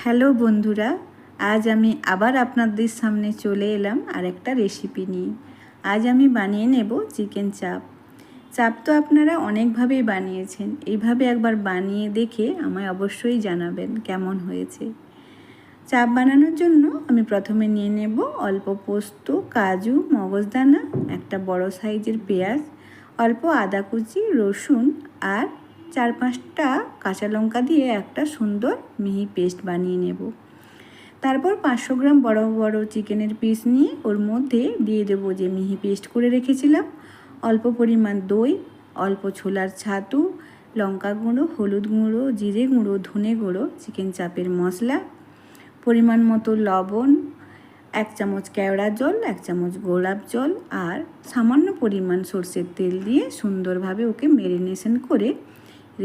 Hello বন্ধুরা, আজ আমি আবার আপনাদের সামনে চলে এলাম আরেকটা রেসিপি নিয়ে। আজ আমি বানিয়ে নেব চিকেন চাপ। চাপ তো আপনারা অনেকভাবেই বানিয়েছেন, এইভাবে একবার বানিয়ে দেখে আমায় অবশ্যই জানাবেন কেমন হয়েছে। চাপ বানানোর জন্য আমি প্রথমে নিয়ে নেব অল্প পোস্ত, কাজু, মগজদানা, একটা বড় সাইজের পেঁয়াজ, অল্প আদা কুচি, রসুন আর 4-5টা কাঁচা লঙ্কা দিয়ে একটা সুন্দর মিহি পেস্ট বানিয়ে নেব। তারপর 500 গ্রাম বড় বড় চিকেনের পিস নিয়ে ওর মধ্যে দিয়ে দেবো যে মিহি পেস্ট করে রেখেছিলাম, অল্প পরিমাণ দই, অল্প ছোলার ছাতু, লঙ্কা গুঁড়ো, হলুদ গুঁড়ো, জিরে গুঁড়ো, ধনে গুঁড়ো, চিকেন চাপের মশলা, পরিমাণ মতো লবণ, 1 চামচ কেওড়া জল, 1 চামচ গোলাপ জল আর সামান্য পরিমাণ সরষের তেল দিয়ে সুন্দরভাবে ওকে ম্যারিনেশন করে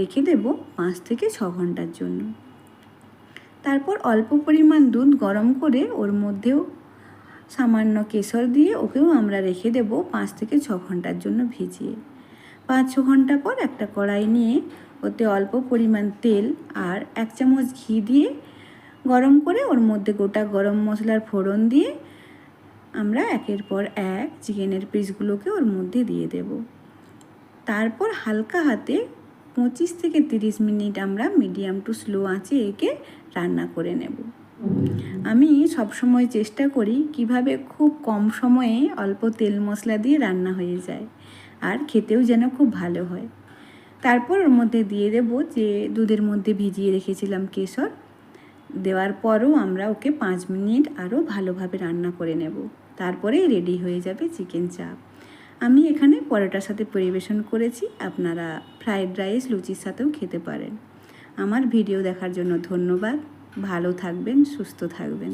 রেখে দেব 5 থেকে 6 ঘন্টার জন্য। তারপর অল্প পরিমাণ দুধ গরম করে ওর মধ্যেও সামান্য কেশর দিয়ে ওকেও আমরা রেখে দেব 5 থেকে 6 ঘন্টার জন্য ভিজিয়ে। 5-6 ঘন্টা পর একটা কড়াই নিয়ে ওতে অল্প পরিমাণ তেল আর 1 চামচ ঘি দিয়ে গরম করে ওর মধ্যে গোটা গরম মশলার ফোড়ন দিয়ে আমরা একের পর এক চিকেনের পিসগুলোকে ওর মধ্যে দিয়ে দেব। তারপর হালকা হাতে 25 থেকে 30 মিনিট আমরা মিডিয়াম টু স্লো আঁচে একে রান্না করে নেব। আমি সবসময় চেষ্টা করি কিভাবে খুব কম সময়ে অল্প তেল মশলা দিয়ে রান্না হয়ে যায় আর খেতেও যেন খুব ভালো হয়। তারপর ওর মধ্যে দিয়ে দেব যে দুধের মধ্যে ভিজিয়ে রেখেছিলাম কেশর, দেওয়ার পরও আমরা ওকে 5 মিনিট আরও ভালোভাবে রান্না করে নেব। তারপরেই রেডি হয়ে যাবে চিকেন চাপ। আমি এখানে পরোটার সাথে পরিবেশন করেছি, আপনারা ফ্রাইড রাইস, লুচির সাথেও খেতে পারেন। আমার ভিডিও দেখার জন্য ধন্যবাদ। ভালো থাকবেন, সুস্থ থাকবেন।